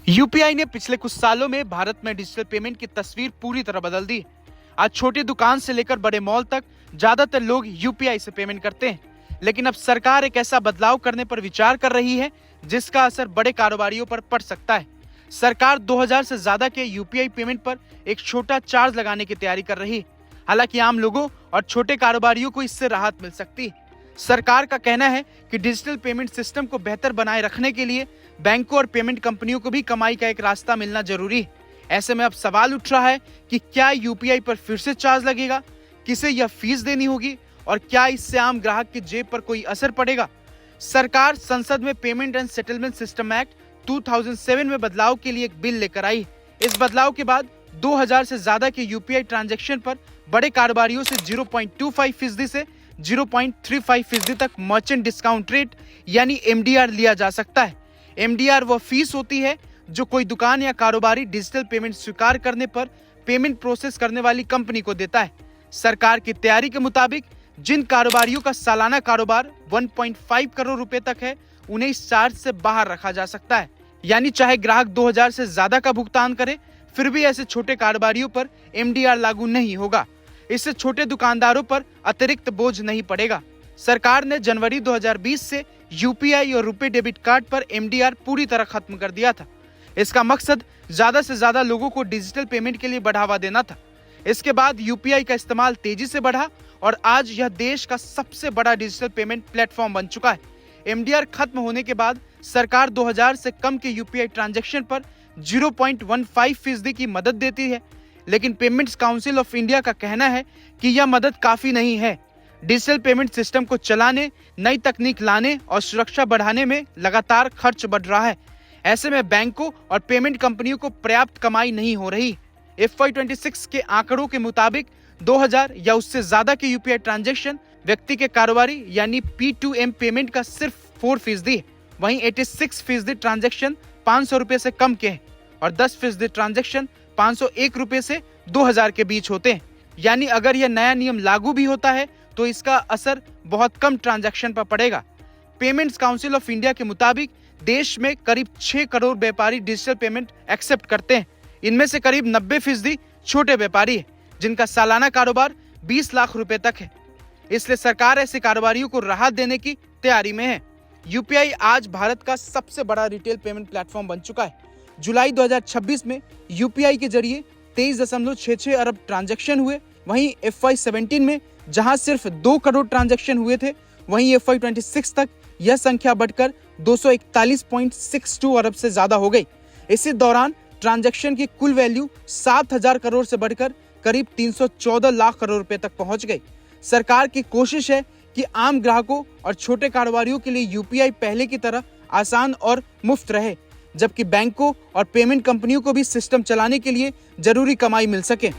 UPI ने पिछले कुछ सालों में भारत में डिजिटल पेमेंट की तस्वीर पूरी तरह बदल दी। आज छोटी दुकान से लेकर बड़े मॉल तक ज्यादातर लोग यूपीआई से पेमेंट करते हैं। लेकिन अब सरकार एक ऐसा बदलाव करने पर विचार कर रही है जिसका असर बड़े कारोबारियों पर पड़ सकता है। सरकार 2000 से ज्यादा के यूपीआई पेमेंट पर एक छोटा चार्ज लगाने की तैयारी कर रही है। हालांकि आम लोगों और छोटे कारोबारियों को इससे राहत मिल सकती है। सरकार का कहना है कि डिजिटल पेमेंट सिस्टम को बेहतर बनाए रखने के लिए बैंकों और पेमेंट कंपनियों को भी कमाई का एक रास्ता मिलना जरूरी है। ऐसे में अब सवाल उठ रहा है कि क्या यूपीआई पर फिर से चार्ज लगेगा, किसे यह फीस देनी होगी और क्या इससे आम ग्राहक की जेब पर कोई असर पड़ेगा। सरकार संसद में payment and settlement system act 2007 में बदलाव के लिए एक बिल लेकर आई। इस बदलाव के बाद 2000 से ज्यादा के यूपीआई ट्रांजैक्शन पर बड़े कारोबारियों से 0.25% से 0.35% तक मर्चेंट डिस्काउंट रेट यानी एमडीआर लिया जा सकता है। एमडीआर वह फीस होती है जो कोई दुकान या कारोबारी डिजिटल पेमेंट स्वीकार करने पर पेमेंट प्रोसेस करने वाली कंपनी को देता है। सरकार की तैयारी के मुताबिक जिन कारोबारियों का सालाना कारोबार 1.5 करोड़ रुपए तक है, उन्हें इस चार्ज से बाहर रखा जा सकता है। यानी चाहे ग्राहक 2000 से ज्यादा का भुगतान करे, फिर भी ऐसे छोटे कारोबारियों पर एमडीआर लागू नहीं होगा। इससे छोटे दुकानदारों पर अतिरिक्त बोझ नहीं पड़ेगा। सरकार ने जनवरी 2020 से यूपीआई और रुपे डेबिट कार्ड पर एमडीआर पूरी तरह खत्म कर दिया था। इसका मकसद ज्यादा से ज्यादा लोगों को डिजिटल पेमेंट के लिए बढ़ावा देना था। इसके बाद यूपीआई का इस्तेमाल तेजी से बढ़ा और आज यह देश का सबसे बड़ा डिजिटल पेमेंट प्लेटफॉर्म बन चुका है। एमडीआर खत्म होने के बाद सरकार 2000 से कम के यूपीआई ट्रांजैक्शन पर 0.15% की मदद देती है। लेकिन पेमेंट्स काउंसिल ऑफ इंडिया का कहना है कि यह मदद काफी नहीं है। डिजिटल पेमेंट सिस्टम को चलाने, नई तकनीक लाने और सुरक्षा बढ़ाने में लगातार खर्च बढ़ रहा है। ऐसे में बैंकों और पेमेंट कंपनियों को पर्याप्त कमाई नहीं हो रही। FY26 के आंकड़ों के मुताबिक 2000 या उससे ज्यादा के यूपीआई ट्रांजैक्शन व्यक्ति के कारोबारी यानी P2M पेमेंट का सिर्फ 4% है। वहीं 86% ट्रांजैक्शन 500 रुपए से कम के हैं और 10% ट्रांजैक्शन 501 रुपए से 2000 के बीच होते हैं। यानी अगर यह नया नियम लागू भी होता है तो इसका असर बहुत कम ट्रांजैक्शन पर पड़ेगा। पेमेंट्स काउंसिल ऑफ इंडिया के मुताबिक देश में करीब 6 करोड़ व्यापारी डिजिटल पेमेंट एक्सेप्ट करते हैं। इनमें से करीब 90% छोटे व्यापारी हैं जिनका सालाना कारोबार 20 लाख रुपए तक है। इसलिए सरकार ऐसे कारोबारियों को राहत देने की तैयारी में है। यूपीआई आज भारत का सबसे बड़ा रिटेल पेमेंट प्लेटफॉर्म बन चुका है। जुलाई 2026 में यूपीआई के जरिए 23.66 अरब ट्रांजैक्शन हुए। वहीं FY17 में जहां सिर्फ 2 करोड़ ट्रांजैक्शन हुए थे, वहीं FY26 तक यह संख्या बढ़कर 241.62 अरब से ज्यादा हो गई। इसी दौरान ट्रांजैक्शन की कुल वैल्यू 7000 करोड़ से बढ़कर करीब 314 लाख करोड़ रुपए तक पहुंच गई। सरकार की कोशिश है कि आम ग्राहकों और छोटे कारोबारियों के लिए यूपीआई पहले की तरह आसान और मुफ्त रहे, जबकि बैंकों और पेमेंट कंपनियों को भी सिस्टम चलाने के लिए जरूरी कमाई मिल सके।